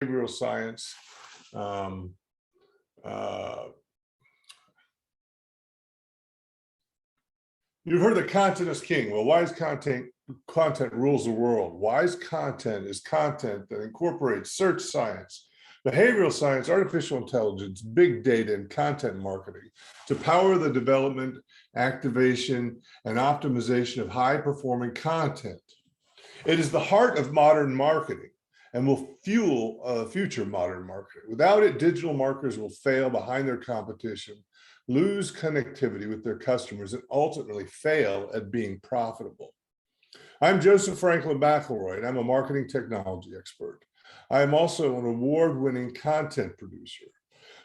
behavioral science. Um, uh, You've heard that content is king. Well, why is content rules the world? Wise content is content that incorporates search science, behavioral science, artificial intelligence, big data, and content marketing to power the development, activation, and optimization of high-performing content. It is the heart of modern marketing and will fuel future modern marketing. Without it, digital marketers will fail behind their competition, lose connectivity with their customers, and ultimately fail at being profitable. I'm Joseph Franklin McElroy, and I'm a marketing technology expert. I am also an award-winning content producer.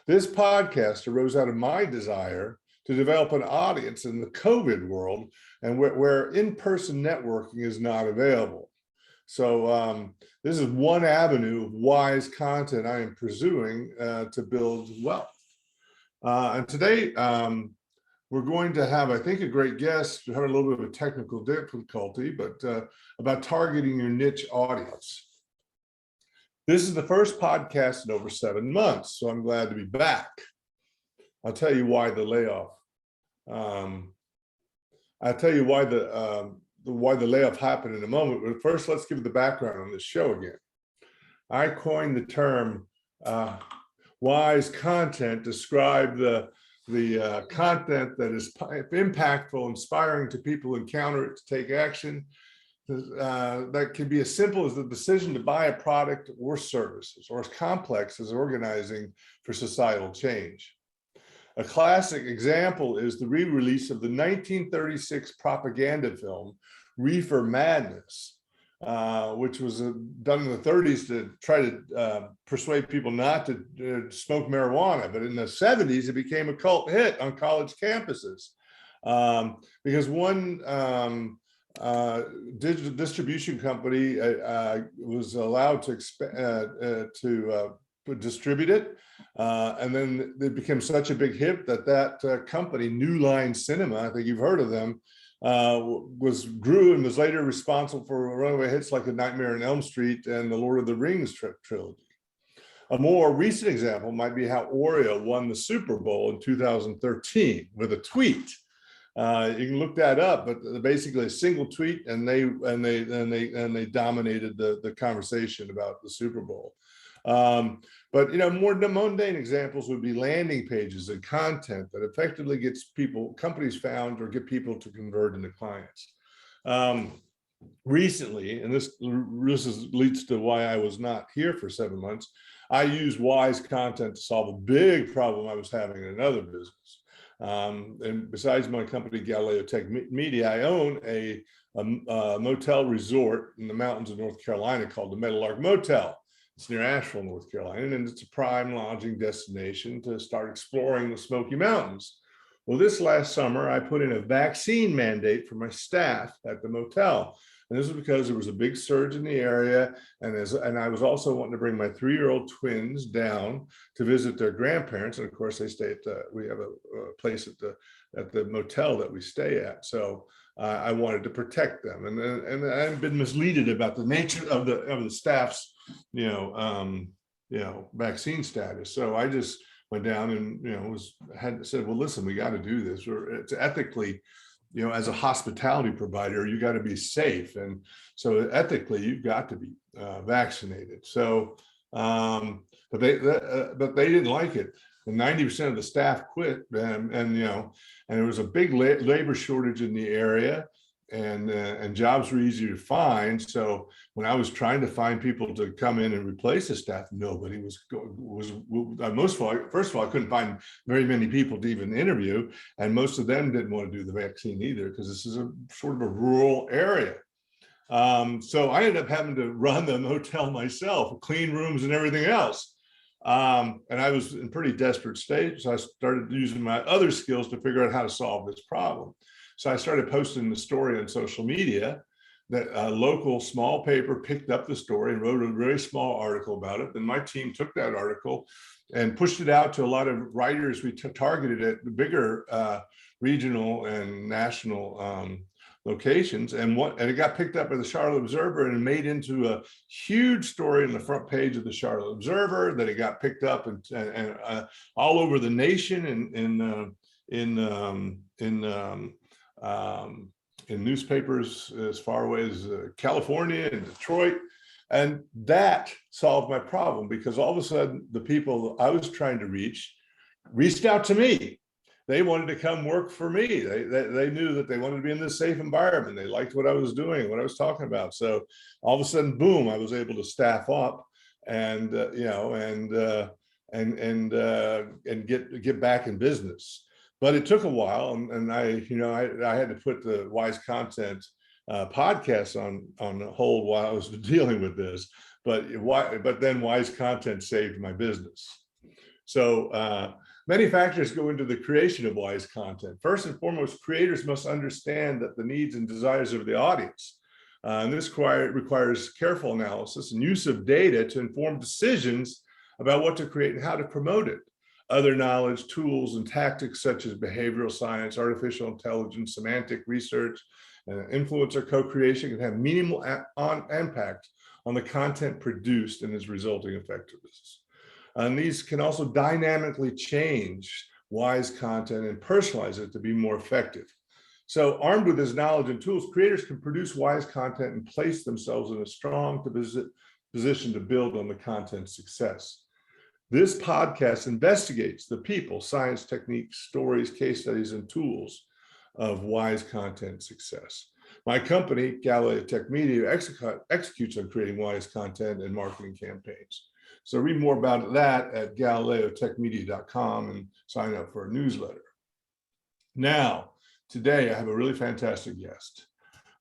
This podcast arose out of my desire to develop an audience in the COVID world and where in-person networking is not available. So this is one avenue of wise content I am pursuing to build wealth. And today, we're going to have, I think, a great guest. We're having a little bit of a technical difficulty, but about targeting your niche audience. This is the first podcast in over 7 months, so I'm glad to be back. I'll tell you why the layoff. I'll tell you why the layoff happened in a moment, but first let's give the background on this show again. I coined the term wise content, describe the content that is impactful, inspiring to people who encounter it to take action. That can be as simple as the decision to buy a product or services, or as complex as organizing for societal change. A classic example is the re-release of the 1936 propaganda film, Reefer Madness, which was done in the 30s to try to persuade people not to smoke marijuana. But in the 70s, it became a cult hit on college campuses because one digital distribution company was allowed to distribute it. And then it became such a big hit that company, New Line Cinema, I think you've heard of them, grew and was later responsible for runaway hits like A Nightmare on Elm Street and the Lord of the Rings trilogy. A more recent example might be how Oreo won the Super Bowl in 2013 with a tweet. You can look that up, but basically a single tweet, and they dominated the conversation about the Super Bowl. But more mundane examples would be landing pages and content that effectively gets companies found or get people to convert into clients. Recently, and this leads to why I was not here for 7 months, I used wise content to solve a big problem I was having in another business. And besides my company, Galileo Tech Media, I own a motel resort in the mountains of North Carolina called the Meadowlark Motel. It's near Asheville, North Carolina, and it's a prime lodging destination to start exploring the Smoky Mountains. Well, this last summer, I put in a vaccine mandate for my staff at the motel. And this is because there was a big surge in the area. And I was also wanting to bring my 3-year-old twins down to visit their grandparents. And of course, they stay we have a place at the motel that we stay at. So I wanted to protect them. And I've been misleaded about the nature of the staff's, vaccine status. So I just went down and, said, well, listen, we got to do this. It's ethically, as a hospitality provider, you got to be safe. And so ethically, you've got to be vaccinated. So, but they didn't like it. And 90% of the staff quit, and there was a big labor shortage in the area, and jobs were easy to find. So when I was trying to find people to come in and replace the staff, nobody was first of all, I couldn't find very many people to even interview, and most of them didn't want to do the vaccine either because this is a sort of a rural area. So I ended up having to run the motel myself, clean rooms and everything else. And I was in pretty desperate state, so I started using my other skills to figure out how to solve this problem. So I started posting the story on social media. That a local small paper picked up the story and wrote a very small article about it. Then my team took that article and pushed it out to a lot of writers we targeted at the bigger regional and national locations, and it got picked up by the Charlotte Observer and made into a huge story in the front page of the Charlotte Observer. That it got picked up and all over the nation in newspapers as far away as California and Detroit. And that solved my problem, because all of a sudden the people I was trying to reached out to me. They wanted to come work for me. They knew that they wanted to be in this safe environment. They liked what I was doing, what I was talking about. So all of a sudden, boom, I was able to staff up and get back in business. But it took a while, and I had to put the Wise Content podcast on hold while I was dealing with this. But then Wise Content saved my business. So many factors go into the creation of Wise Content. First and foremost, creators must understand that the needs and desires of the audience. And this requires careful analysis and use of data to inform decisions about what to create and how to promote it. Other knowledge, tools, and tactics such as behavioral science, artificial intelligence, semantic research, and influencer co-creation can have minimal impact on the content produced and its resulting effectiveness. And these can also dynamically change Wise Content and personalize it to be more effective. So armed with this knowledge and tools, creators can produce Wise Content and place themselves in a strong position to build on the content's success. This podcast investigates the people, science, techniques, stories, case studies, and tools of Wise Content success. My company, Galileo Tech Media, executes on creating Wise Content and marketing campaigns. So read more about that at galileotechmedia.com and sign up for a newsletter. Now, today I have a really fantastic guest.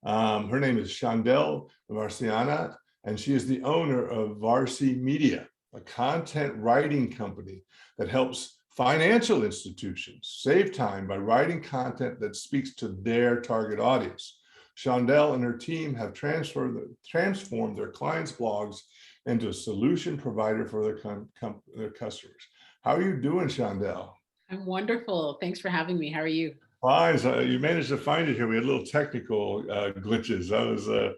Her name is Shondell Varcianna, and she is the owner of Varci Media, a content writing company that helps financial institutions save time by writing content that speaks to their target audience. Shondell and her team have transformed their clients' blogs into a solution provider for their customers. How are you doing, Shondell? I'm wonderful. Thanks for having me. How are you? Fine. So you managed to find it here. We had little technical glitches. I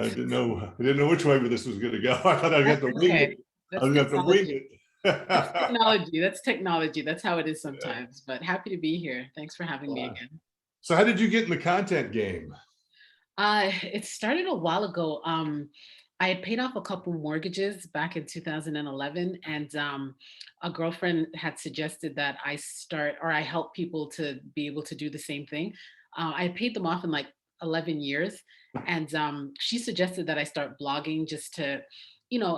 didn't know which way this was going to go. I thought I'd get to wing it. I was going to wing it. That's technology. That's technology. That's how it is sometimes. But happy to be here. Thanks for having me again. So how did you get in the content game? It started a while ago. I had paid off a couple mortgages back in 2011, and a girlfriend had suggested that I help people to be able to do the same thing. I had paid them off in like 11 years, and she suggested that I start blogging just to,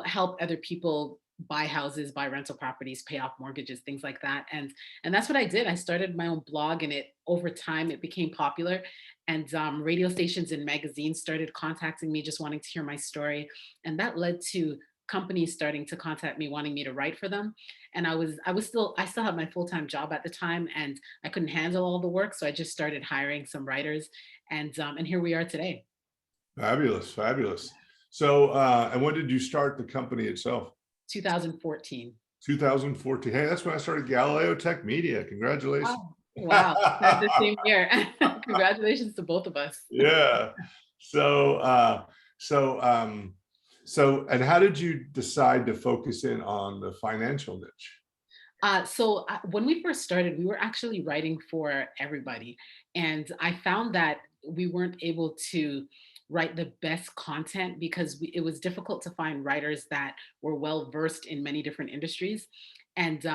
help other people buy houses, buy rental properties, pay off mortgages, things like that. And that's what I did. I started my own blog, and over time it became popular. And radio stations and magazines started contacting me, just wanting to hear my story. And that led to companies starting to contact me, wanting me to write for them. And I still had my full-time job at the time, and I couldn't handle all the work. So I just started hiring some writers, and here we are today. Fabulous, fabulous. So, and when did you start the company itself? 2014. 2014. Hey, that's when I started Galileo Tech Media. Congratulations. Oh, wow. That's the same year. Congratulations to both of us. Yeah. So, and how did you decide to focus in on the financial niche? When we first started, we were actually writing for everybody. And I found that we weren't able to write the best content because it was difficult to find writers that were well versed in many different industries. And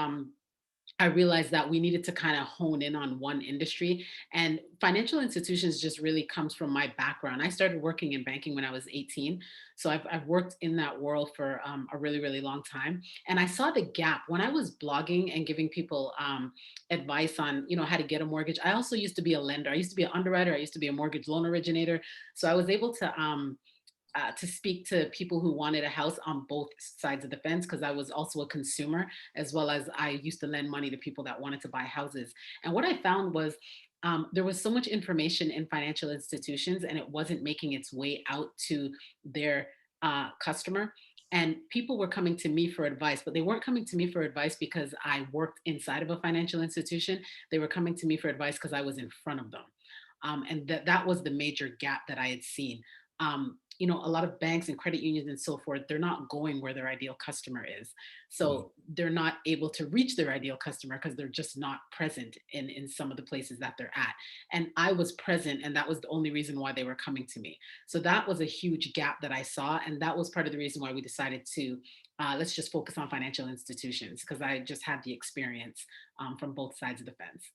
I realized that we needed to kind of hone in on one industry, and financial institutions just really comes from my background. I started working in banking when I was 18. So I've worked in that world for a really, really long time. And I saw the gap when I was blogging and giving people advice on, how to get a mortgage. I also used to be a lender. I used to be an underwriter. I used to be a mortgage loan originator. So I was able to speak to people who wanted a house on both sides of the fence, because I was also a consumer, as well as I used to lend money to people that wanted to buy houses. And what I found was there was so much information in financial institutions, and it wasn't making its way out to their customer. And people were coming to me for advice, but they weren't coming to me for advice because I worked inside of a financial institution. They were coming to me for advice because I was in front of them. And that was the major gap that I had seen. A lot of banks and credit unions and so forth, they're not going where their ideal customer is. So they're not able to reach their ideal customer because they're just not present in some of the places that they're at. And I was present, and that was the only reason why they were coming to me. So that was a huge gap that I saw. And that was part of the reason why we decided to let's just focus on financial institutions, because I just had the experience from both sides of the fence.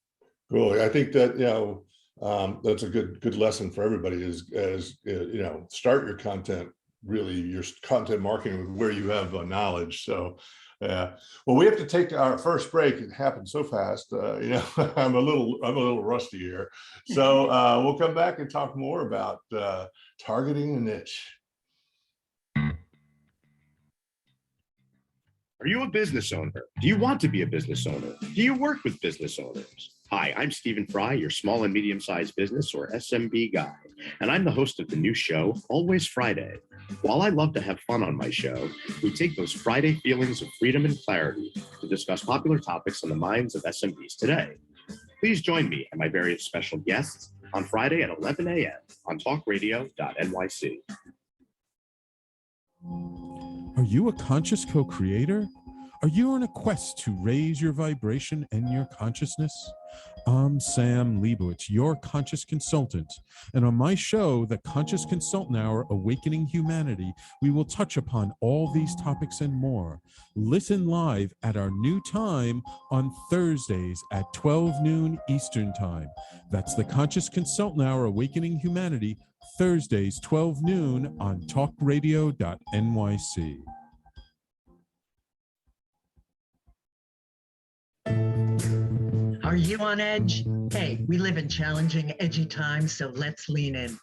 Cool. I think that, that's a good lesson for everybody is, start your content, really your content marketing with where you have knowledge. So, well, we have to take our first break. It happened so fast. I'm a little rusty here. So we'll come back and talk more about targeting a niche. Are you a business owner? Do you want to be a business owner? Do you work with business owners? Hi, I'm Stephen Fry, your small and medium-sized business or SMB guy, and I'm the host of the new show, Always Friday. While I love to have fun on my show, we take those Friday feelings of freedom and clarity to discuss popular topics on the minds of SMBs today. Please join me and my various special guests on Friday at 11 a.m. on talkradio.nyc. Are you a conscious co-creator? Are you on a quest to raise your vibration and your consciousness? I'm Sam Leibowitz, your conscious consultant. And on my show, The Conscious Consultant Hour, Awakening Humanity, we will touch upon all these topics and more. Listen live at our new time on Thursdays at 12 noon Eastern Time. That's The Conscious Consultant Hour, Awakening Humanity, Thursdays, 12 noon on talkradio.nyc. Are you on edge? Hey, we live in challenging, edgy times, so let's lean in.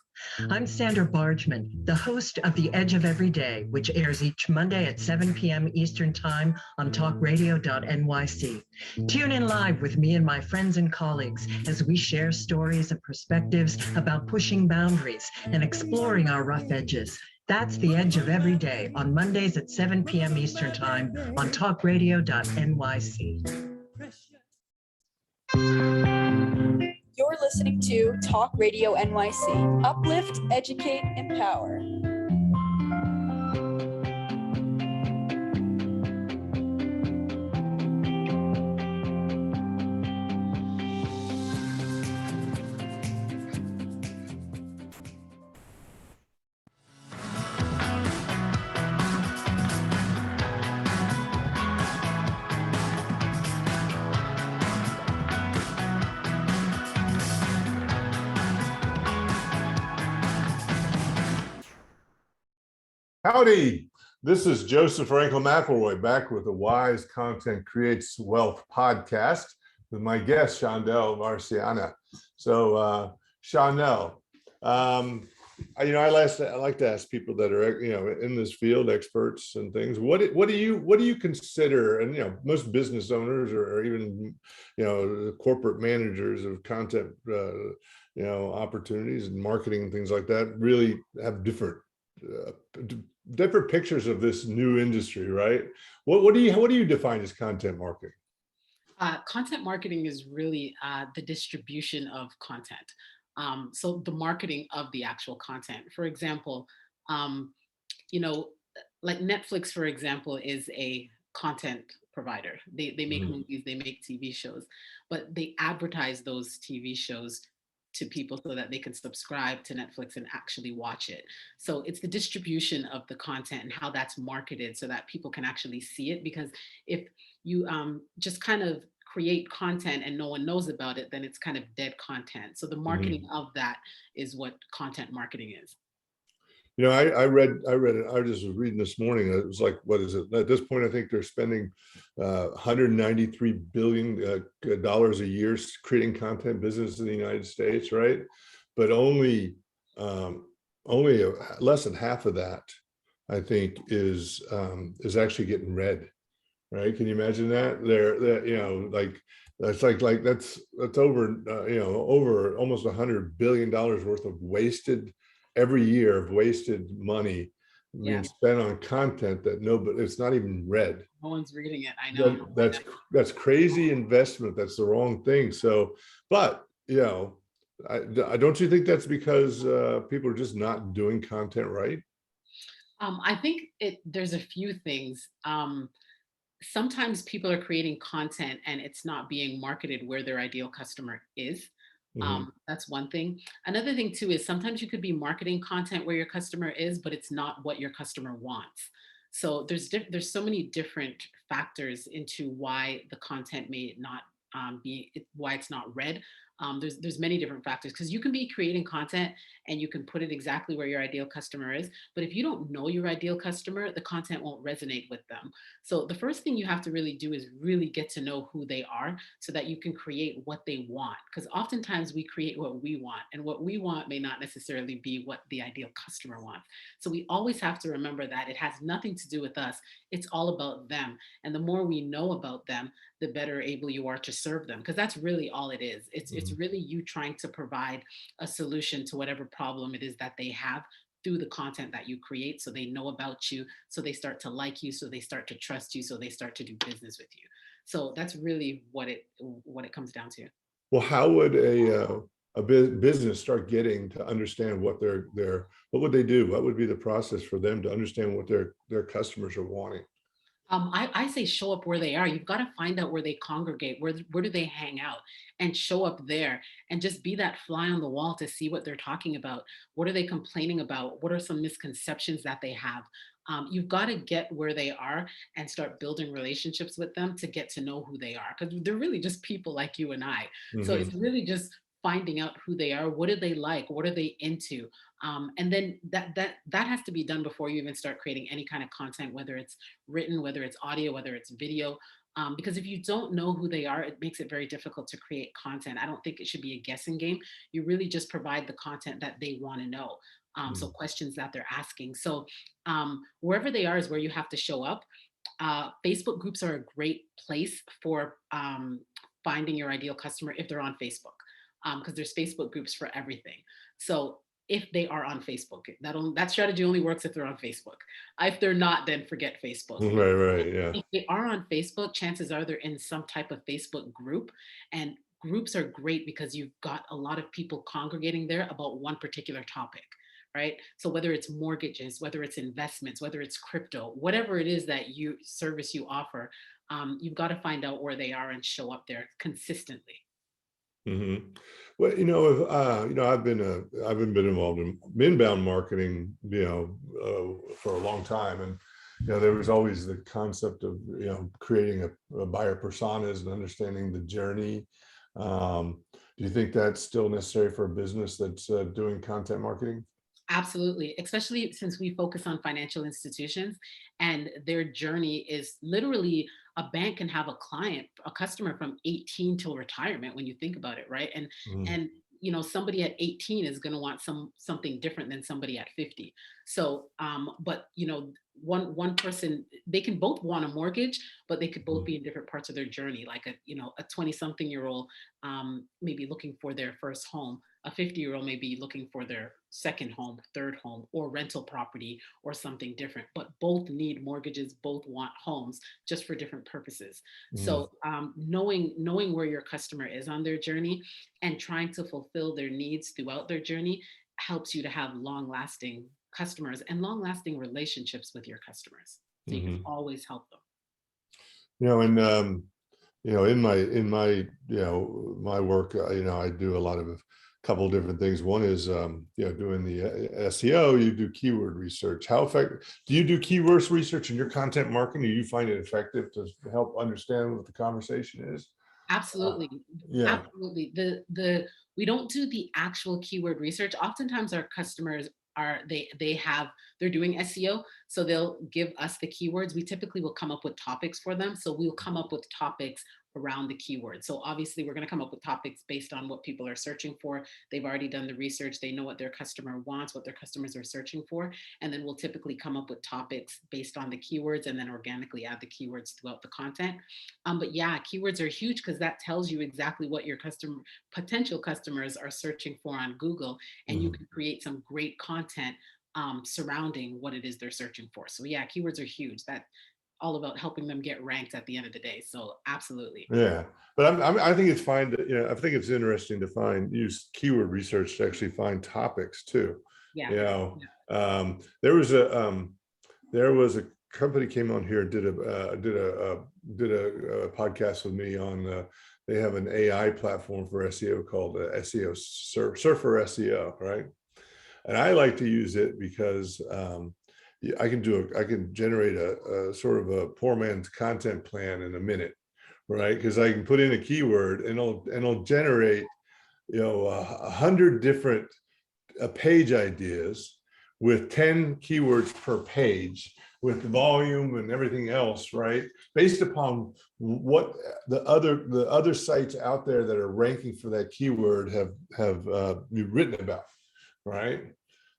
I'm Sandra Bargman, the host of The Edge of Every Day, which airs each Monday at 7 p.m. Eastern Time on talkradio.nyc. Tune in live with me and my friends and colleagues as we share stories and perspectives about pushing boundaries and exploring our rough edges. That's The Edge of Every Day on Mondays at 7 p.m. Eastern Time on talkradio.nyc. You're listening to Talk Radio NYC. Uplift, educate, empower. Howdy, this is Joseph Franklin McElroy back with the Wise Content Creates Wealth podcast with my guest, Shondell Varcianna. So, Shondell, I like to ask people that are, in this field, experts and things. What do you consider? And most business owners or even corporate managers of content, opportunities and marketing and things like that really have different pictures of this new industry, right? What do you define as content marketing? Content marketing is really the distribution of content. So the marketing of the actual content. For example, like Netflix, for example, is a content provider. They make movies, they make TV shows, but they advertise those TV shows to people so that they can subscribe to Netflix and actually watch it. So it's the distribution of the content and how that's marketed so that people can actually see it. Because if you just kind of create content and no one knows about it, then it's kind of dead content. So the marketing of that is what content marketing is. I read it. I just was reading this morning. It was like, what is it? At this point, I think they're spending $193 billion a year creating content business in the United States, right? But only less than half of that, I think, is actually getting read, right? Can you imagine that? That's over over almost $100 billion worth of wasted. Every year of wasted money being spent on content that it's not even read. No one's reading it. I know. That's crazy investment. That's the wrong thing. So, but Don't you think that's because people are just not doing content right? I think there's a few things. Sometimes people are creating content and it's not being marketed where their ideal customer is. Mhm. That's one thing. Another thing too is sometimes you could be marketing content where your customer is, but it's not what your customer wants. So there's so many different factors into why the content may not why it's not read. There's many different factors because you can be creating content and you can put it exactly where your ideal customer is, but if you don't know your ideal customer, the content won't resonate with them. So the first thing you have to really do is really get to know who they are so that you can create what they want. Because oftentimes we create what we want, and what we want may not necessarily be what the ideal customer wants. So we always have to remember that it has nothing to do with us. It's all about them. And the more we know about them, the better able you are to serve them. Because that's really all it is. It's Mhm. really you trying to provide a solution to whatever problem it is that they have through the content that you create, so they know about you, so they start to like you, so they start to trust you, so they start to do business with you. So that's really what it comes down to. Well, how would a business start getting to understand what what would they do? What would be the process for them to understand what their customers are wanting? I say show up where they are. You've got to find out where they congregate, where do they hang out, and show up there and just be that fly on the wall to see what they're talking about. What are they complaining about? What are some misconceptions that they have? You've got to get where they are and start building relationships with them to get to know who they are because they're really just people like you and I. So it's Mhm. really just finding out who they are. What do they like? What are they into? And then that has to be done before you even start creating any kind of content, whether it's written, whether it's audio, whether it's video. Because if you don't know who they are, it makes it very difficult to create content. I don't think it should be a guessing game. You really just provide the content that they want to know. So Mhm. questions that they're asking. So wherever they are is where you have to show up. Facebook groups are a great place for finding your ideal customer if they're on Facebook, because there's Facebook groups for everything. So if they are on Facebook, that strategy only works if they're on Facebook. If they're not, then forget Facebook. Right, right, yeah. If they are on Facebook, chances are they're in some type of Facebook group. And groups are great because you've got a lot of people congregating there about one particular topic, right? So whether it's mortgages, whether it's investments, whether it's crypto, whatever it is that you service you offer, you've got to find out where they are and show up there consistently. Mhm. Well, I've been involved in inbound marketing, for a long time, and there was always the concept of creating a buyer personas and understanding the journey. Do you think that's still necessary for a business that's doing content marketing? Absolutely, especially since we focus on financial institutions and their journey is literally a bank can have a customer from 18 till retirement when you think about it, right? Mhm. And somebody at 18 is going to want something different than somebody at 50. So but one person, they can both want a mortgage, but they could both Mhm. be in different parts of their journey, like a 20 something year old maybe looking for their first home, a 50-year-old may be looking for their second home, third home, or rental property or something different, but both need mortgages, both want homes just for different purposes. Mhm. So knowing where your customer is on their journey and trying to fulfill their needs throughout their journey helps you to have long lasting customers and long lasting relationships with your customers. So you can Mhm. always help them. And in my my work, I do a lot of a couple of different things. One is doing the SEO. You do keyword research. How effective do you do keyword research in your content marketing? Do you find it effective to help understand what the conversation is? Uh, Absolutely. yeah. Absolutely. The we don't do the actual keyword research. Oftentimes our customers they're doing SEO, so they'll give us the keywords. We typically will come up with topics for them. So we'll come up with topics around the keyword. So obviously we're going to come up with topics based on what people are searching for. They've already done the research. They know what their customer wants, what their customers are searching for. And then we'll typically come up with topics based on the keywords and then organically add the keywords throughout the content. But yeah, keywords are huge because that tells you exactly what your potential customers are searching for on Google, and you Mhm. can create some great content surrounding what it is they're searching for. So yeah, keywords are huge. That all about helping them get ranked at the end of the day. So absolutely. Yeah, but I think it's fine to, I think it's interesting to use keyword research to actually find topics too. Yeah. There was a company came on here and did a podcast with me on they have an AI platform for SEO called SEO Surfer SEO, right? And I like to use it because I can generate a sort of a poor man's content plan in a minute, right? Because I can put in a keyword and it'll generate 100 different page ideas with 10 keywords per page, with the volume and everything else, right? Based upon what the other sites out there that are ranking for that keyword have written about, right?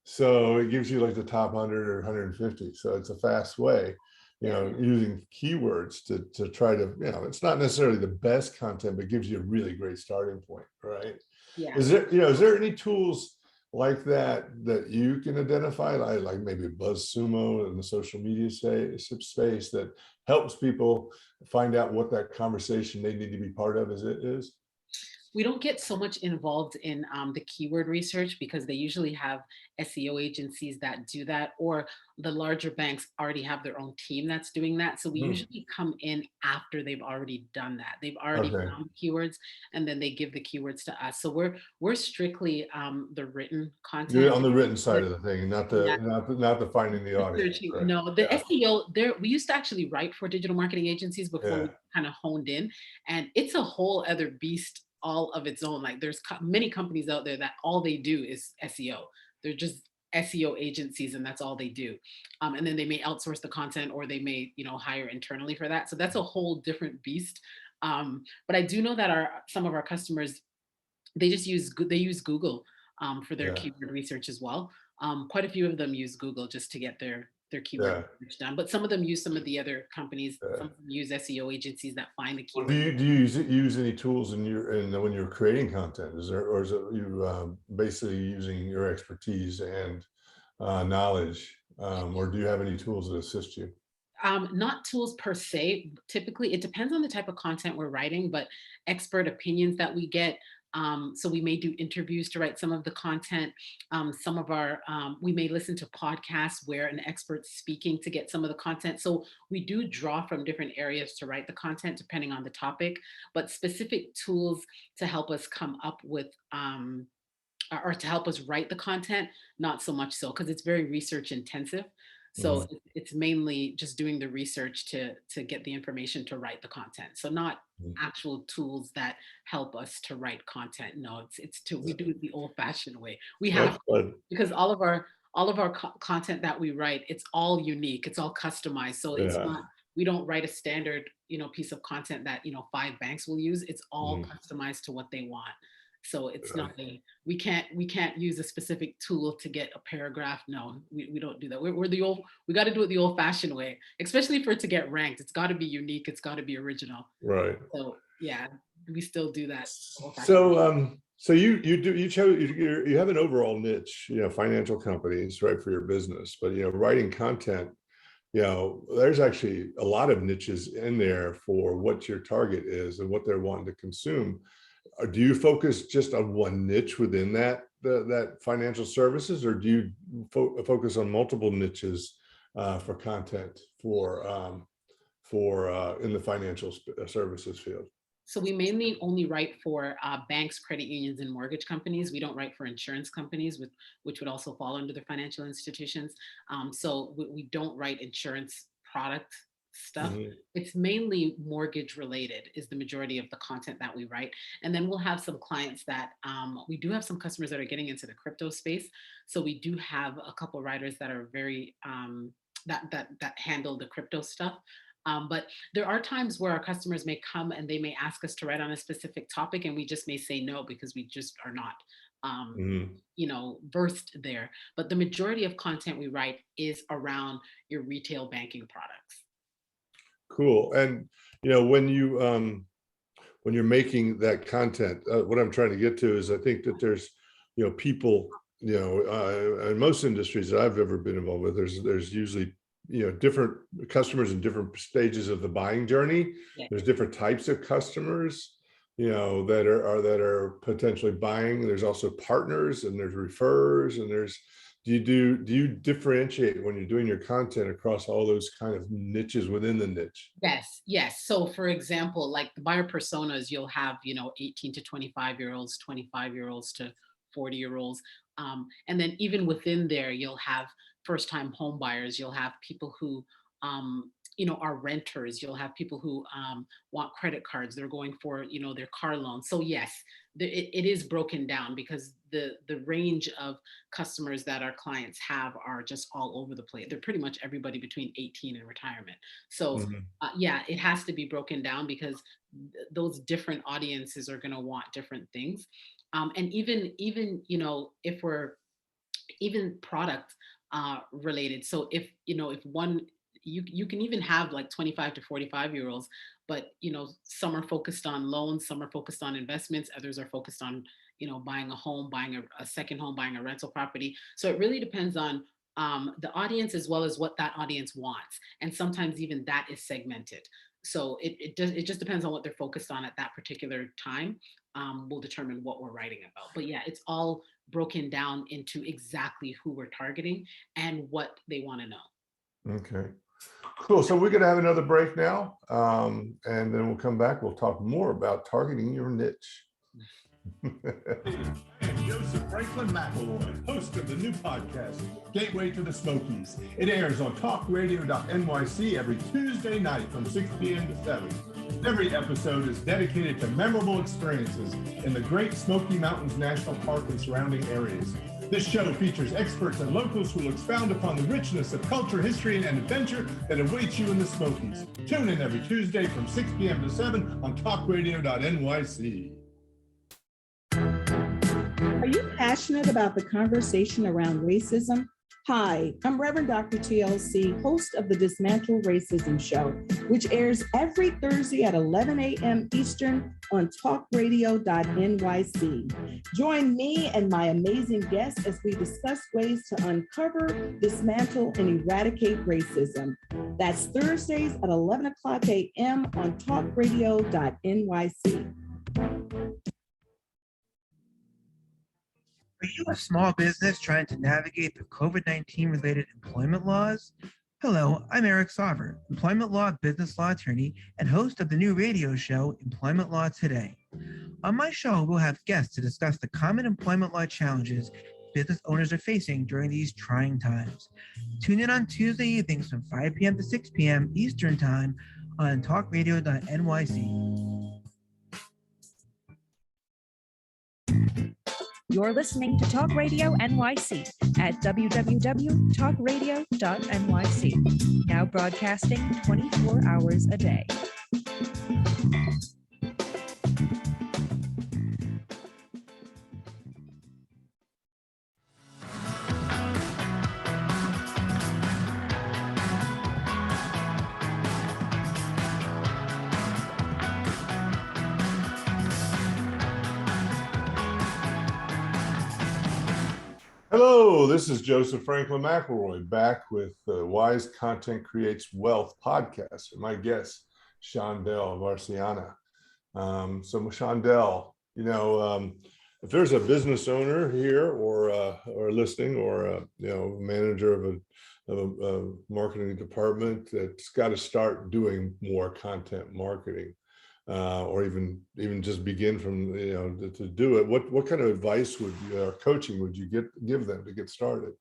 So it gives you like the top 100 or 150. So it's a fast way, using keywords to try to, it's not necessarily the best content, but gives you a really great starting point, right? Yeah. Is there any tools like that you can identify, like maybe BuzzSumo in the social media space that helps people find out what that conversation they need to be part of is? We don't get so much involved in the keyword research because they usually have SEO agencies that do that, or the larger banks already have their own team that's doing that. So we usually come in after they've already done that. They've already found keywords, and then they give the keywords to us. So we're strictly the written content. You're on the written side of the thing, not the finding the audience. Right? No, the SEO there. We used to actually write for digital marketing agencies before we kind of honed in, and it's a whole other beast all of its own. Like there's many companies out there that all they do is SEO. They're just SEO agencies and that's all they do. And then they may outsource the content or they may, hire internally for that. So that's a whole different beast. But I do know that some of our customers, they use Google for their keyword research as well. Quite a few of them use Google just to get their keyword research done. But some of them use some of the other companies. Some of them use SEO agencies that find the keyword. Well, do you use any tools when you're creating content? Is it you basically using your expertise and knowledge, or do you have any tools that assist you? Not tools per se. Typically, it depends on the type of content we're writing, but expert opinions that we get. So we may do interviews to write some of the content. We may listen to podcasts where an expert's speaking to get some of the content. So we do draw from different areas to write the content depending on the topic, but specific tools to help us come up with or to help us write the content, not so much so, because it's very research intensive. So it's mainly just doing the research to get the information to write the content. So not actual tools that help us to write content. No, we do it the old-fashioned way. We have to, because all of our content that we write, it's all unique. It's all customized. So it's not. We don't write a standard, piece of content that 5 banks will use. It's all customized to what they want. So it's not we can't use a specific tool to get a paragraph. No, we don't do that. We got to do it the old fashioned way, especially for it to get ranked. It's got to be unique. It's got to be original. Right. So yeah, we still do that. So you have an overall niche, financial companies, right, for your business, but writing content, there's actually a lot of niches in there for what your target is and what they're wanting to consume. Do you focus just on one niche within that financial services, or do you focus on multiple niches for content for in the financial services field? So we mainly only write for banks, credit unions, and mortgage companies. We don't write for insurance companies, which would also fall under the financial institutions. So we don't write insurance product stuff. It's mainly mortgage related is the majority of the content that we write. And then we'll have some clients that we do have some customers that are getting into the crypto space. So we do have a couple of writers that are very that handle the crypto stuff. But there are times where our customers may come and they may ask us to write on a specific topic, and we just may say no because we just are not versed there. But the majority of content we write is around your retail banking products. Cool. And when you're making that content, what I'm trying to get to is I think that there's people in most industries that I've ever been involved with, there's usually different customers in different stages of the buying journey. Yeah. There's different types of customers, that are potentially buying. There's also partners, and there's referrers, and do you differentiate when you're doing your content across all those kind of niches within the niche? Yes. So for example, like the buyer personas, you'll have, 18 to 25-year-olds, 25-year-olds to 40-year-olds. And then even within there, you'll have first-time home buyers, you'll have people who are renters, you'll have people who want credit cards, they're going for, their car loan. So yes, it is broken down because the range of customers that our clients have are just all over the place. They're pretty much everybody between 18 and retirement. So Mhm. yeah, it has to be broken down because those different audiences are going to want different things. And even if we're even product related. So if one, you can even have like 25 to 45-year-olds, but some are focused on loans, some are focused on investments, others are focused on buying a home, buying a second home, buying a rental property. So it really depends on the audience as well as what that audience wants, and sometimes even that is segmented. So it just depends on what they're focused on at that particular time. Will determine what we're writing about. But yeah, it's all broken down into exactly who we're targeting and what they want to know. Okay, cool. So we're going to have another break now, and then we'll come back. We'll talk more about targeting your niche. And Joseph Franklin McElroy, host of the new podcast, Gateway to the Smokies. It airs on talkradio.nyc every Tuesday night from 6 p.m. to 7. Every episode is dedicated to memorable experiences in the Great Smoky Mountains National Park and surrounding areas. This show features experts and locals who will expound upon the richness of culture, history, and adventure that awaits you in the Smokies. Tune in every Tuesday from 6 p.m. to 7 on talkradio.nyc. Are you passionate about the conversation around racism? Hi, I'm Reverend Dr. TLC, host of the Dismantle Racism Show, which airs every Thursday at 11 a.m. Eastern on talkradio.nyc. Join me and my amazing guests as we discuss ways to uncover, dismantle, and eradicate racism. That's Thursdays at 11 o'clock a.m. on talkradio.nyc. Are you a small business trying to navigate the COVID-19 related employment laws? Hello, I'm Eric Sauver, employment law, business law attorney, and host of the new radio show, Employment Law Today. On my show, we'll have guests to discuss the common employment law challenges business owners are facing during these trying times. Tune in on Tuesday evenings from 5 p.m. to 6 p.m. Eastern Time on talkradio.nyc. You're listening to Talk Radio NYC at www.talkradio.nyc, now broadcasting 24 hours a day. Hello, this is Joseph Franklin McElroy back with the Wise Content Creates Wealth podcast. And my guest, Shondell Varcianna. So Shondell, if there's a business owner here or listening, or a manager of a marketing department that's got to start doing more content marketing, or even just begin from to do it, what kind of advice or coaching would you give them to get started?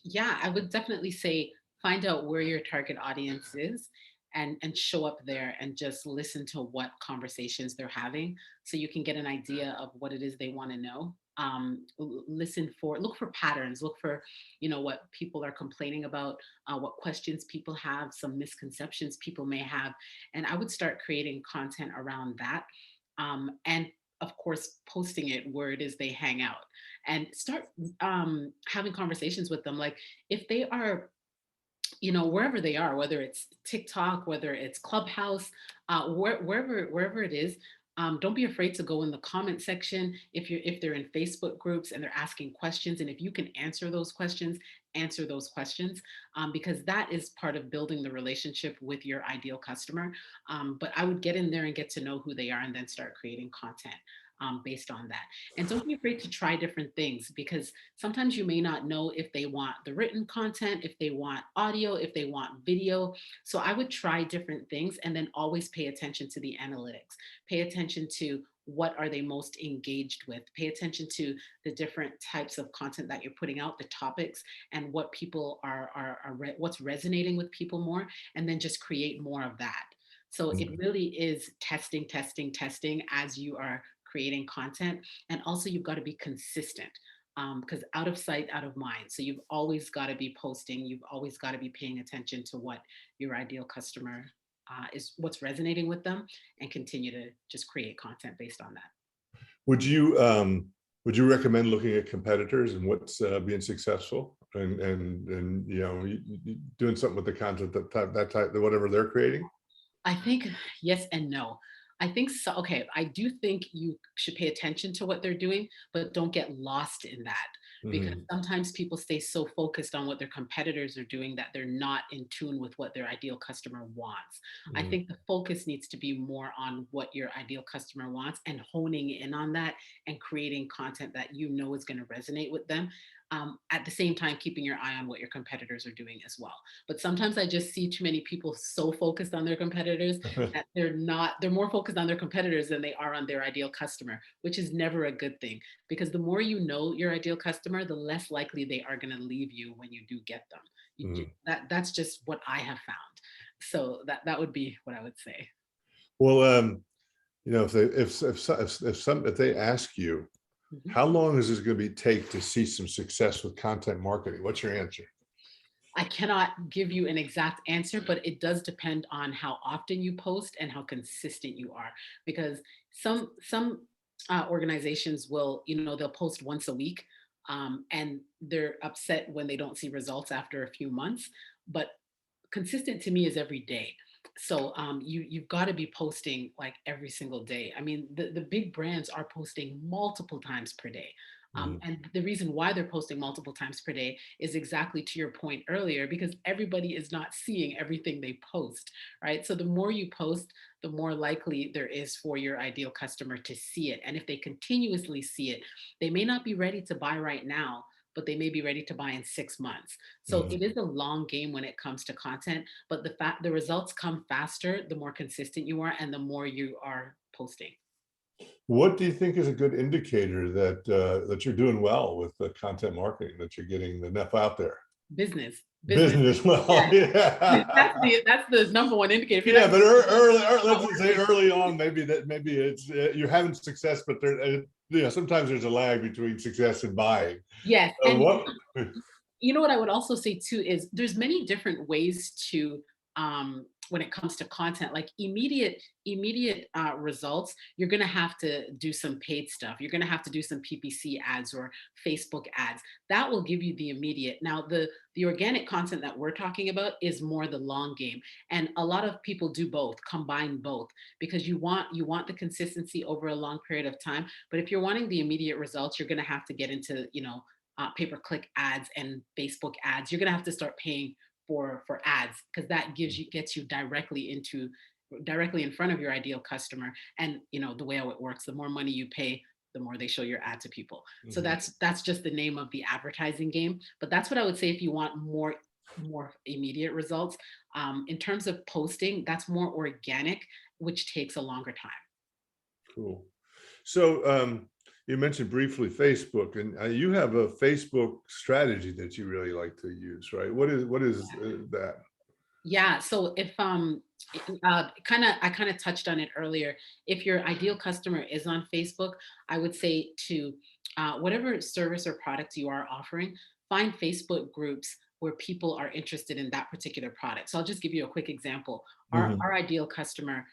Yeah, I would definitely say find out where your target audience is and show up there and just listen to what conversations they're having so you can get an idea of what it is they want to know. Look for patterns, look for, what people are complaining about, what questions people have, some misconceptions people may have. And I would start creating content around that. And of course, posting it where it is they hang out, and start having conversations with them. Like if they are, wherever they are, whether it's TikTok, whether it's Clubhouse, wherever it is, Don't be afraid to go in the comment section if they're in Facebook groups and they're asking questions. And if you can answer those questions, because that is part of building the relationship with your ideal customer. But I would get in there and get to know who they are and then start creating content based on that. And don't be afraid to try different things, because sometimes you may not know if they want the written content, if they want audio, if they want video. So I would try different things and then always pay attention to the analytics. Pay attention to what are they most engaged with. Pay attention to the different types of content that you're putting out, the topics, and what people what's resonating with people more, and then just create more of that. So it really is testing, testing, testing as you are creating content. And also you've got to be consistent, because out of sight, out of mind. So you've always got to be posting. You've always got to be paying attention to what your ideal customer is, what's resonating with them, and continue to just create content based on that. Would you recommend looking at competitors and what's being successful, and doing something with the content that type, whatever they're creating? I think yes and no. I think so. Okay, I do think you should pay attention to what they're doing, but don't get lost in that, because Mhm. sometimes people stay so focused on what their competitors are doing that they're not in tune with what their ideal customer wants. I Mhm. think the focus needs to be more on what your ideal customer wants and honing in on that and creating content that you know is going to resonate with them. At the same time, keeping your eye on what your competitors are doing as well. But sometimes I just see too many people so focused on their competitors that they're more focused on their competitors than they are on their ideal customer, which is never a good thing, because the more you know your ideal customer, the less likely they are going to leave you when you do get them. Mhm. That's just what I have found. So that would be what I would say. Well, if they ask you, Mhm. how long is this going to be take to see some success with content marketing? What's your answer? I cannot give you an exact answer, but it does depend on how often you post and how consistent you are. Because some organizations will, they'll post once a week, and they're upset when they don't see results after a few months. But consistent to me is every day. So you've got to be posting like every single day. I mean, the big brands are posting multiple times per day. Mhm. And the reason why they're posting multiple times per day is exactly to your point earlier, because everybody is not seeing everything they post, right? So the more you post, the more likely there is for your ideal customer to see it. And if they continuously see it, they may not be ready to buy right now, but they may be ready to buy in 6 months. So Mhm. it is a long game when it comes to content, but the results come faster the more consistent you are and the more you are posting. What do you think is a good indicator that you're doing well with the content marketing, that you're getting enough out there? Business. Business, well, Yeah. yeah. That's the number one indicator. If you're Yeah, not but let's not just say working, early on, maybe it's you're having success, but sometimes there's a lag between success and buying. yes. So And what? what I would also say too is there's many different ways to when it comes to content, like immediate results. You're going to have to do some paid stuff. You're going to have to do some PPC ads or Facebook ads. That will give you the immediate. Now the organic content that we're talking about is more the long game, and a lot of people do both, combine both, because you want the consistency over a long period of time. But if you're wanting the immediate results, you're going to have to get into pay-per-click ads and Facebook ads. You're going to have to start paying for ads, because that gets you directly in front of your ideal customer. And the way how it works, the more money you pay, the more they show your ad to people. So Mhm. that's just the name of the advertising game. But that's what I would say if you want more immediate results. In terms of posting, that's more organic, which takes a longer time. Cool. So you mentioned briefly Facebook, and you have a Facebook strategy that you really like to use, right? What is that? Yeah. So if I kind of touched on it earlier. If your ideal customer is on Facebook, I would say to whatever service or product you are offering, find Facebook groups where people are interested in that particular product. So I'll just give you a quick example. Our Mhm. our ideal customer,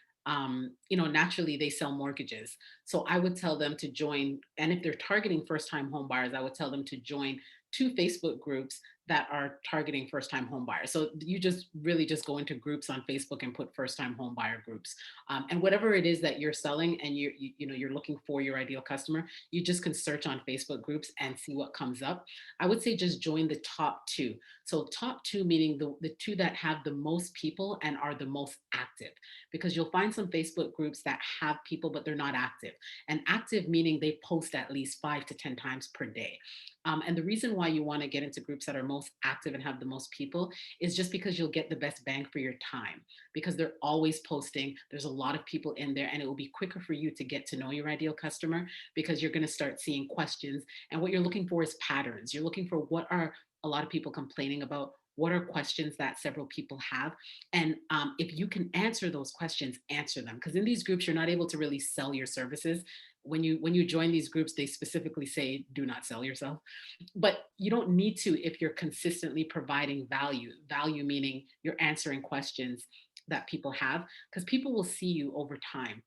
naturally they sell mortgages. So I would tell them to join, and if they're targeting first-time home buyers, I would tell them to join two Facebook groups that are targeting first-time home buyers. So you just really just go into groups on Facebook and put first-time home buyer groups. And whatever it is that you're selling and you're looking for your ideal customer, you just can search on Facebook groups and see what comes up. I would say just join the top two. So top two meaning the two that have the most people and are the most active, because you'll find some Facebook groups that have people, but they're not active. And active meaning they post at least 5 to 10 times per day. And the reason why you want to get into groups that are most active and have the most people is just because you'll get the best bang for your time, because they're always posting. There's a lot of people in there, and it will be quicker for you to get to know your ideal customer because you're going to start seeing questions. And what you're looking for is patterns. You're looking for what are a lot of people complaining about. What are questions that several people have? And if you can answer those questions, answer them. Because in these groups, you're not able to really sell your services. When you join these groups, they specifically say, do not sell yourself. But you don't need to if you're consistently providing value meaning you're answering questions that people have, because people will see you over time.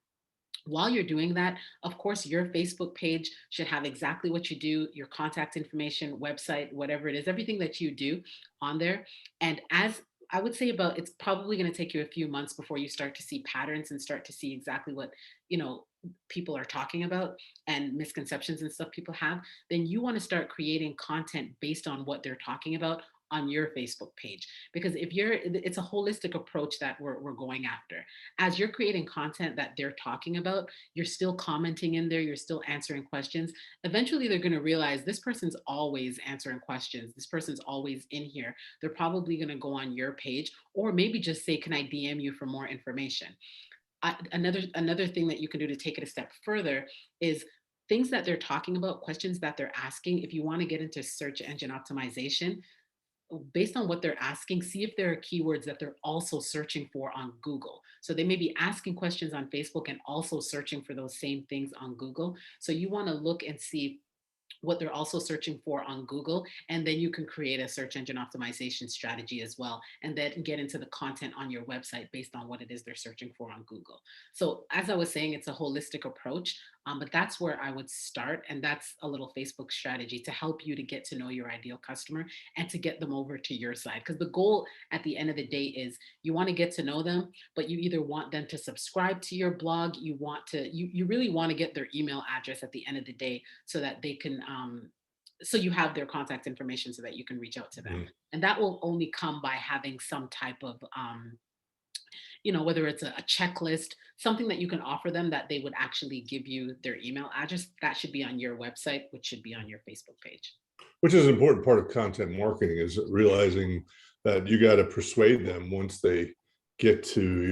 While you're doing that, of course, your Facebook page should have exactly what you do, your contact information, website, whatever it is, everything that you do on there. And as I would say, about it's probably going to take you a few months before you start to see patterns and start to see exactly what, you know, people are talking about and misconceptions and stuff people have. Then you want to start creating content based on what they're talking about on your Facebook page. Because if it's a holistic approach that we're going after. As you're creating content that they're talking about, you're still commenting in there, you're still answering questions. Eventually, they're going to realize this person's always answering questions. This person's always in here. They're probably going to go on your page, or maybe just say, can I DM you for more information? Another thing that you can do to take it a step further is things that they're talking about, questions that they're asking. If you want to get into search engine optimization, based on what they're asking, see if there are keywords that they're also searching for on Google. So they may be asking questions on Facebook and also searching for those same things on Google. So you want to look and see what they're also searching for on Google. And then you can create a search engine optimization strategy as well. And then get into the content on your website based on what it is they're searching for on Google. So as I was saying, it's a holistic approach, but that's where I would start. And that's a little Facebook strategy to help you to get to know your ideal customer and to get them over to your side. Because the goal at the end of the day is you want to get to know them, but you either want them to subscribe to your blog, you really want to get their email address at the end of the day so that they can so you have their contact information so that you can reach out to them. Mhm. And that will only come by having some type of whether it's a checklist, something that you can offer them that they would actually give you their email address. That should be on your website, which should be on your Facebook page. Which is an important part of content marketing, is realizing that you got to persuade them once they get to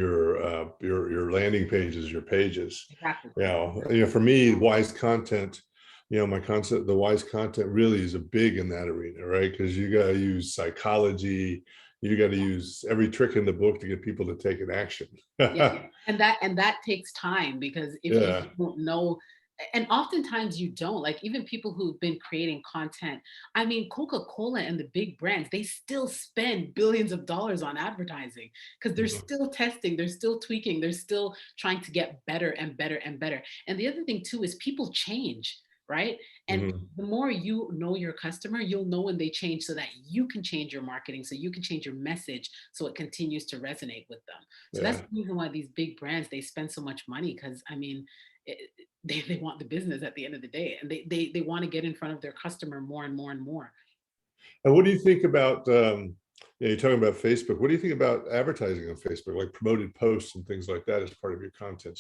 your landing pages, your pages. Exactly. For me, wise content, my concept, the wise content really is a big in that arena, right? Because you got to use psychology, you got to use every trick in the book to get people to take an action. Yeah. And that takes time, because if Yeah. you don't know, and oftentimes you don't, like even people who've been creating content, I mean, Coca-Cola and the big brands, they still spend billions of dollars on advertising because they're Mhm. still testing, they're still tweaking, they're still trying to get better and better and better. And the other thing too is people change, right? And Mhm. the more you know your customer, you'll know when they change so that you can change your marketing, so you can change your message so it continues to resonate with them. So that's Yeah. the reason why these big brands, they spend so much money, because I mean, they want the business at the end of the day, and they want to get in front of their customer more and more and more. And what do you think about, you're talking about Facebook. What do you think about advertising on Facebook, like promoted posts and things like that as part of your content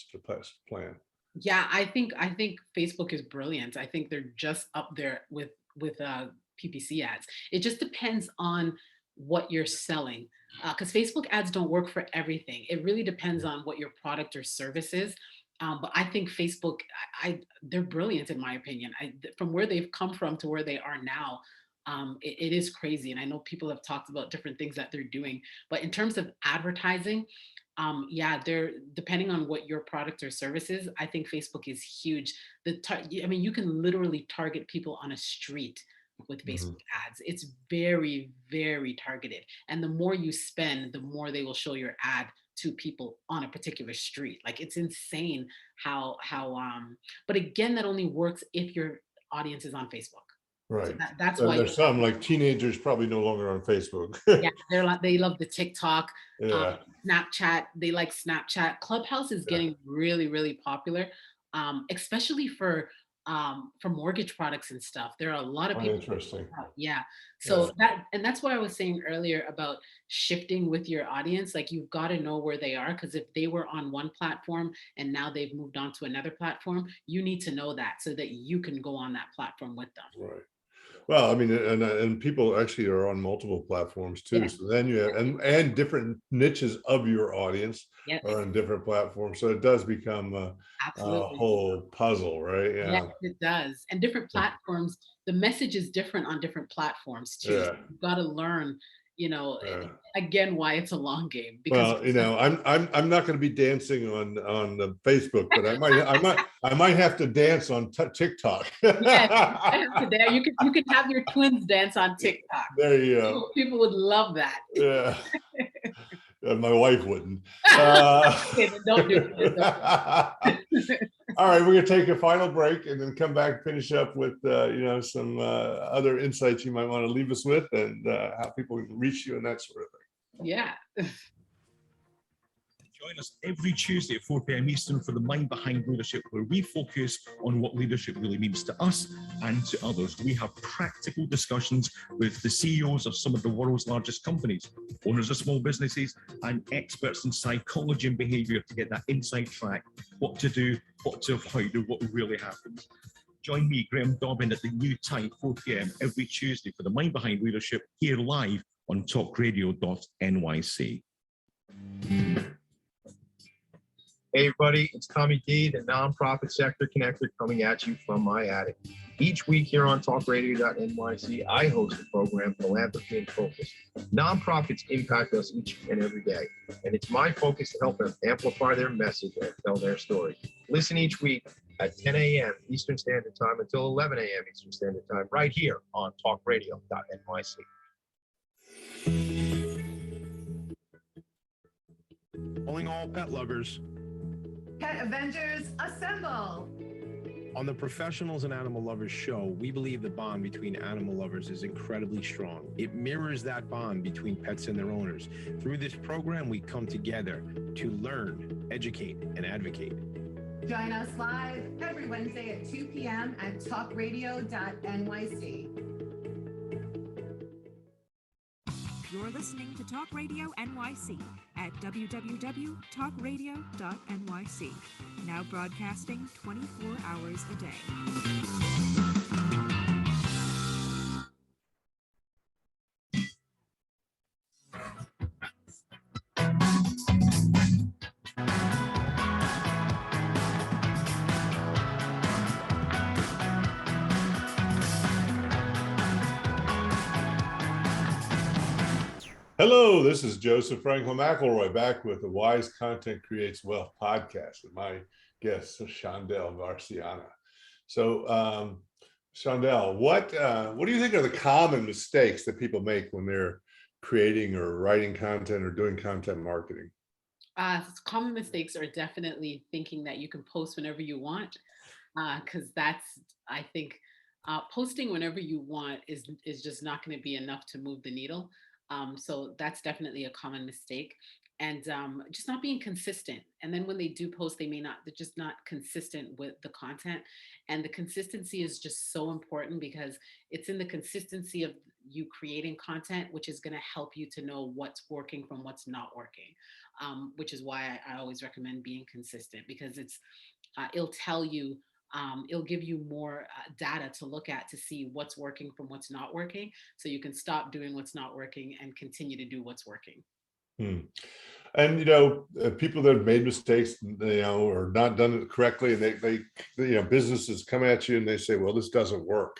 plan? Yeah, I think Facebook is brilliant. I think they're just up there with PPC ads. It just depends on what you're selling, because Facebook ads don't work for everything. It really depends on what your product or service is. But I think Facebook, they're brilliant in my opinion. From where they've come from to where they are now, it is crazy. And I know people have talked about different things that they're doing, but in terms of advertising, yeah, they're depending on what your product or service is. I think Facebook is huge. I mean, you can literally target people on a street with Mhm. Facebook ads. It's very, very targeted. And the more you spend, the more they will show your ad to people on a particular street. Like it's insane how but again, that only works if your audience is on Facebook. So Right. that's And why, there's some like teenagers probably no longer on Facebook. yeah, they love the TikTok, Yeah. Snapchat. They like Snapchat. Clubhouse is Yeah. getting really, really popular, especially for mortgage products and stuff. There are a lot of Oh, people. interesting. Yeah. Yeah. So that's what I was saying earlier about shifting with your audience. Like, you've got to know where they are, because if they were on one platform and now they've moved on to another platform, you need to know that so that you can go on that platform with them. Right. Well, I mean, and people actually are on multiple platforms too. Yeah. So then you have, and different niches of your audience Yeah. are on different platforms. So it does become a Absolutely. whole puzzle, right? Yes, Yeah. it does. And different Yeah. platforms, the message is different on different platforms too. So Yeah. you've got to learn, you know, Yeah. again, why it's a long game, because Well, I'm not going to be dancing on the Facebook, but I might have to dance on TikTok. yes, I have to there. You can have your twins dance on TikTok. There you go. People would love that. Yeah. My wife wouldn't. Okay, then don't do it. All right, we're going to take a final break and then come back, finish up with some other insights you might want to leave us with, and how people can reach you and that sort of thing. Yeah. Join us every Tuesday at 4 p.m. Eastern for The Mind Behind Leadership, where we focus on what leadership really means to us and to others. We have practical discussions with the CEOs of some of the world's largest companies, owners of small businesses, and experts in psychology and behavior to get that inside track, what to do, what to avoid, and what really happens. Join me, Graham Dobbin, at the new time, 4 p.m. every Tuesday for The Mind Behind Leadership, here live on talkradio.nyc. Hey everybody, it's Tommy D, the nonprofit sector connector, coming at you from my attic. Each week here on talkradio.nyc, I host the program Philanthropy in Focus. Nonprofits impact us each and every day, and it's my focus to help them amplify their message and tell their story. Listen each week at 10 a.m. Eastern Standard Time until 11 a.m. Eastern Standard Time, right here on talkradio.nyc. Calling all pet lovers. Pet Avengers, assemble! On the Professionals and Animal Lovers show, we believe the bond between animal lovers is incredibly strong. It mirrors that bond between pets and their owners. Through this program, we come together to learn, educate, and advocate. Join us live every Wednesday at 2 p.m. at talkradio.nyc. You're listening to Talk Radio NYC at www.talkradio.nyc. Now broadcasting 24 hours a day. Hello, this is Joseph Franklin McElroy back with the Wise Content Creates Wealth podcast with my guest, Shondell Varcianna. So, Shondell, what do you think are the common mistakes that people make when they're creating or writing content or doing content marketing? Common mistakes are definitely thinking that you can post whenever you want, because I think, posting whenever you want is just not going to be enough to move the needle. So that's definitely a common mistake, and just not being consistent. And then when they do post, they're just not consistent with the content. And the consistency is just so important, because it's in the consistency of you creating content, which is going to help you to know what's working from what's not working, which is why I always recommend being consistent, because it'll tell you, it'll give you more data to look at to see what's working from what's not working, so you can stop doing what's not working and continue to do what's working. And people that have made mistakes, or not done it correctly, and they businesses come at you and they say, well, this doesn't work,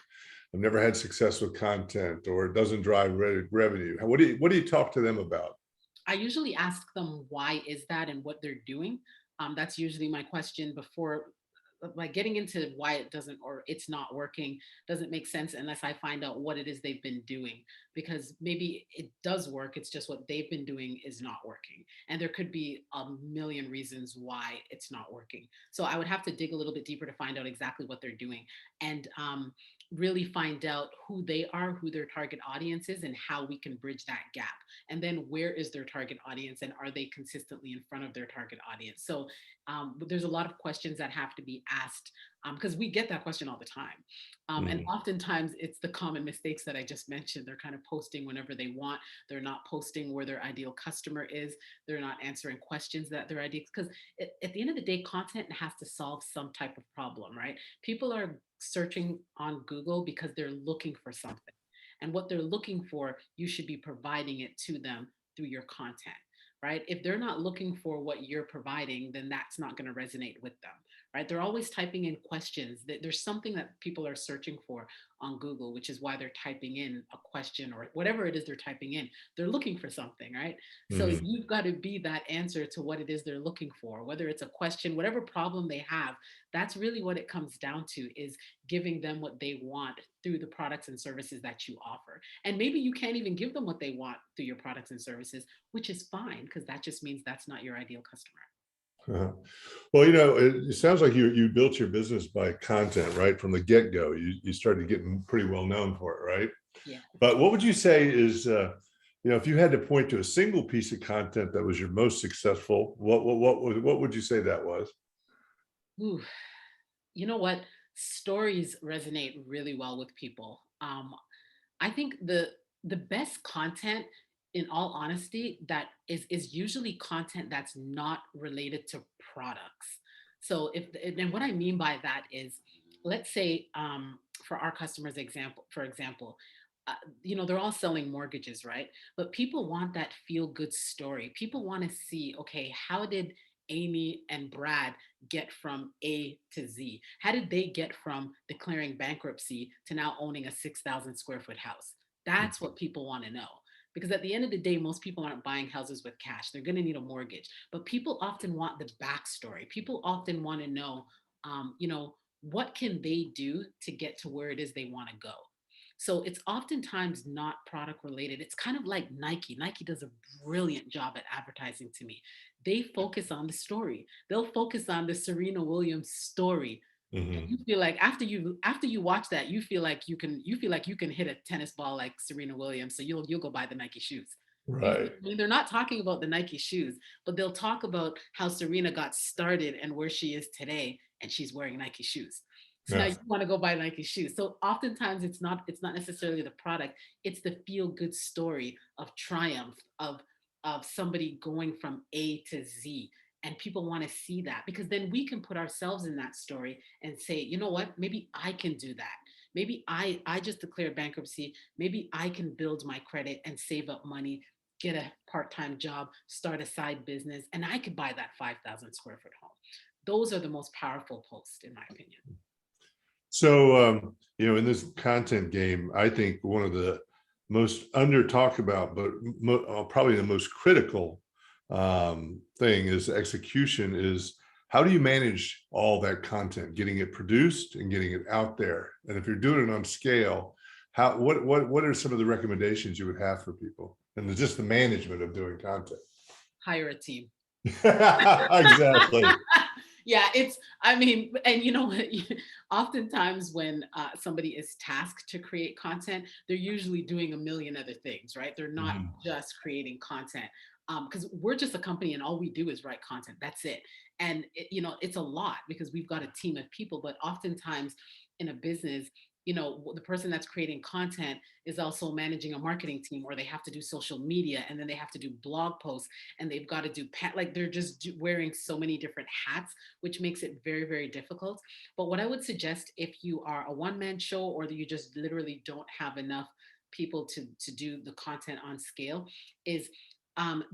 I've never had success with content, or it doesn't drive revenue. What do you talk to them about? I usually ask them why is that and what they're doing. That's usually my question before, like, getting into why it doesn't, or it's not working, doesn't make sense unless I find out what it is they've been doing, because maybe it does work, it's just what they've been doing is not working, and there could be a million reasons why it's not working. So I would have to dig a little bit deeper to find out exactly what they're doing. And really find out who they are, who their target audience is, and how we can bridge that gap. And then where is their target audience, and are they consistently in front of their target audience? So but there's a lot of questions that have to be asked, because we get that question all the time. And oftentimes it's the common mistakes that I just mentioned. They're kind of posting whenever they want. They're not posting where their ideal customer is. They're not answering questions that their ideal, because at the end of the day, content has to solve some type of problem, right? People are searching on Google because they're looking for something. And what they're looking for, you should be providing it to them through your content, right? If they're not looking for what you're providing, then that's not going to resonate with them, right? They're always typing in questions. There's something that people are searching for on Google, which is why they're typing in a question or whatever it is they're typing in. They're looking for something, right? So you've got to be that answer to what it is they're looking for, whether it's a question, whatever problem they have. That's really what it comes down to, is giving them what they want through the products and services that you offer. And maybe you can't even give them what they want through your products and services, which is fine, because that just means that's not your ideal customer. Well, you know, it sounds like you built your business by content, right? From the get-go, you started getting pretty well known for it, right? Yeah. But what would you say is, you know, if you had to point to a single piece of content that was your most successful, what would you say that was? Ooh, you know what? Stories resonate really well with people. I think the best content, in all honesty, that is usually content that's not related to products. So and what I mean by that is, let's say, for our customers example, for example, you know, they're all selling mortgages, right? But people want that feel good story. People want to see, okay, how did Amy and Brad get from A to Z? How did they get from declaring bankruptcy to now owning a 6,000 square foot house? That's what people want to know. Because at the end of the day, most people aren't buying houses with cash. They're going to need a mortgage. But people often want the backstory. People often want to know, you know, what can they do to get to where it is they want to go? So it's oftentimes not product related. It's kind of like Nike. Nike does a brilliant job at advertising to me. They focus on the story. They'll focus on the Serena Williams story. And you feel like after you watch that, you feel like you can hit a tennis ball like Serena Williams. So you'll go buy the Nike shoes. Right. I mean, they're not talking about the Nike shoes, but they'll talk about how Serena got started and where she is today, and she's wearing Nike shoes. So now Yeah. you want to go buy Nike shoes. So oftentimes it's not necessarily the product, it's the feel good story of triumph, of somebody going from A to Z. And people want to see that, because then we can put ourselves in that story and say, you know what, maybe I can do that. Maybe I just declared bankruptcy. Maybe I can build my credit and save up money, get a part-time job, start a side business, and I could buy that 5,000 square foot home. Those are the most powerful posts, in my opinion. So, you know, in this content game, I think one of the most under talked about, but probably the most critical thing is execution. Is how do you manage all that content, getting it produced and getting it out there? And if you're doing it on scale, what are some of the recommendations you would have for people, and just the management of doing content? Hire a team. Exactly. Yeah, I mean, and you know what? Oftentimes when somebody is tasked to create content, they're usually doing a million other things, right? They're not just creating content. Because we're just a company and all we do is write content. That's it. And you know, it's a lot because we've got a team of people, but oftentimes in a business, you know, the person that's creating content is also managing a marketing team, or they have to do social media, and then they have to do blog posts, and they've got to do like they're just wearing so many different hats, which makes it very, very difficult. But what I would suggest, if you are a one-man show, or that you just literally don't have enough people to do the content on scale, is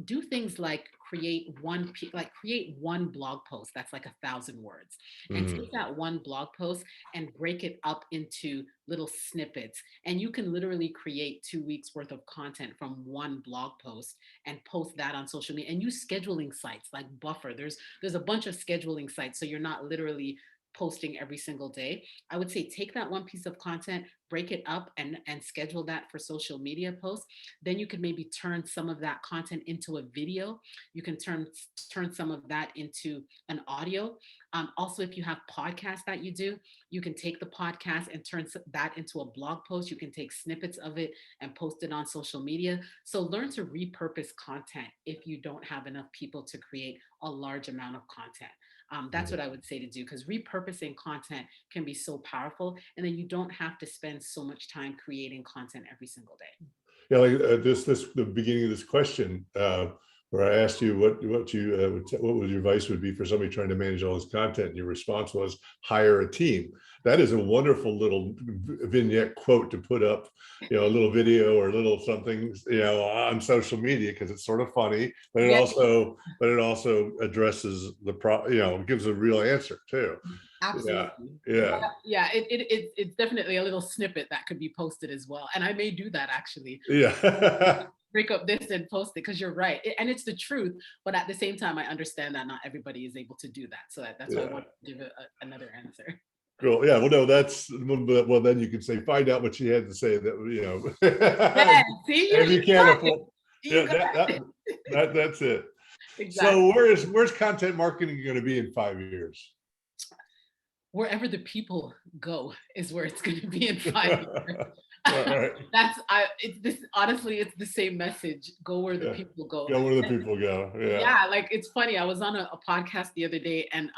do things like create one blog post that's like 1,000 words, and take that one blog post and break it up into little snippets. And you can literally create 2 weeks worth of content from one blog post and post that on social media, and use scheduling sites like Buffer. There's a bunch of scheduling sites, so you're not literally posting every single day. I would say take that one piece of content, break it up and schedule that for social media posts. Then you could maybe turn some of that content into a video. You can turn some of that into an audio. Also, if you have podcasts that you do, you can take the podcast and turn that into a blog post. You can take snippets of it and post it on social media. So learn to repurpose content if you don't have enough people to create a large amount of content. That's what I would say to do, because repurposing content can be so powerful, and then you don't have to spend so much time creating content every single day. Yeah, like the beginning of this question, where I asked you what would your advice would be for somebody trying to manage all this content, and your response was hire a team. That is a wonderful little vignette quote to put up, a little video or a little something, on social media, because it's sort of funny, but it also addresses the gives a real answer too. Absolutely. Yeah. It's definitely a little snippet that could be posted as well. And I may do that actually. Yeah. Break up this and post it, because you're right. And it's the truth. But at the same time, I understand that not everybody is able to do that. So that's why I want to give another answer. Cool. Yeah. Well, no, well, then you can say, find out what she had to say that, Yeah, see, if you can't afford. Yeah, That's it. Exactly. So where's content marketing going to be in 5 years? Wherever the people go is where it's going to be in 5 years. Right. Honestly, it's the same message. Go where the people go. Go where the people go. Yeah, like it's funny. I was on a podcast the other day, and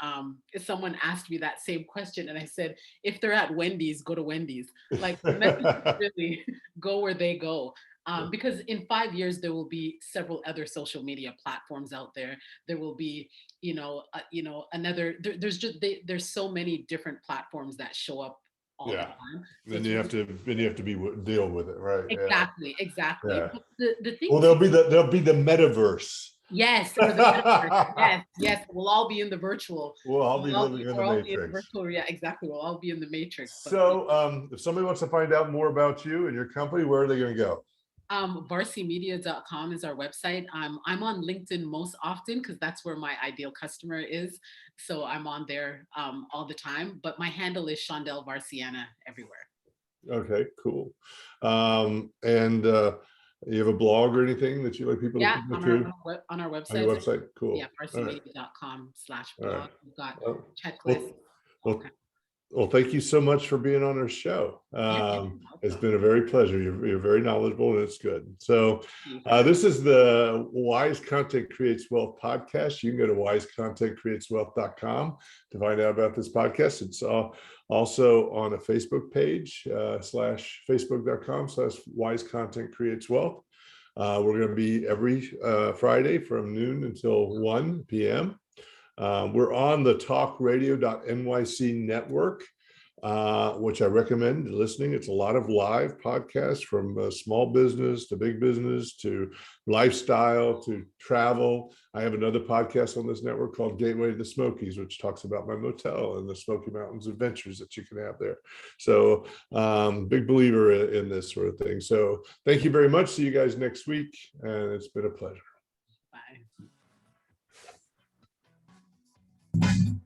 someone asked me that same question, and I said, if they're at Wendy's, go to Wendy's. Like the message is really go where they go. Because in 5 years there will be several other social media platforms out there. There will be, there's so many different platforms that show up all the time. So then you have to deal with it, right? Exactly. Yeah. The thing. Well, there'll be the metaverse. Yes, or the metaverse. Yes. We'll all be in the virtual. We'll all be living in the matrix. Yeah, exactly. We'll all be in the matrix. So, if somebody wants to find out more about you and your company, where are they going to go? VarciMedia.com is our website. I'm on LinkedIn most often because that's where my ideal customer is. So I'm on there all the time. But my handle is Shondell Varcianna everywhere. Okay, cool. And you have a blog or anything that you like people to on our website. On your website, cool. Yeah, VarciMedia.com/blog. We've got checklists. Well, thank you so much for being on our show. It's been a very pleasure. You're very knowledgeable, and it's good. So this is the Wise Content Creates Wealth podcast. You can go to wisecontentcreateswealth.com to find out about this podcast. It's also on a Facebook page, /facebook.com/Wise Content Creates Wealth. We're going to be every Friday from noon until 1 p.m. We're on the talkradio.nyc network, which I recommend listening. It's a lot of live podcasts from small business to big business to lifestyle to travel. I have another podcast on this network called Gateway to the Smokies, which talks about my motel and the Smoky Mountains adventures that you can have there. So big believer in this sort of thing. So thank you very much. See you guys next week. And it's been a pleasure. Bye.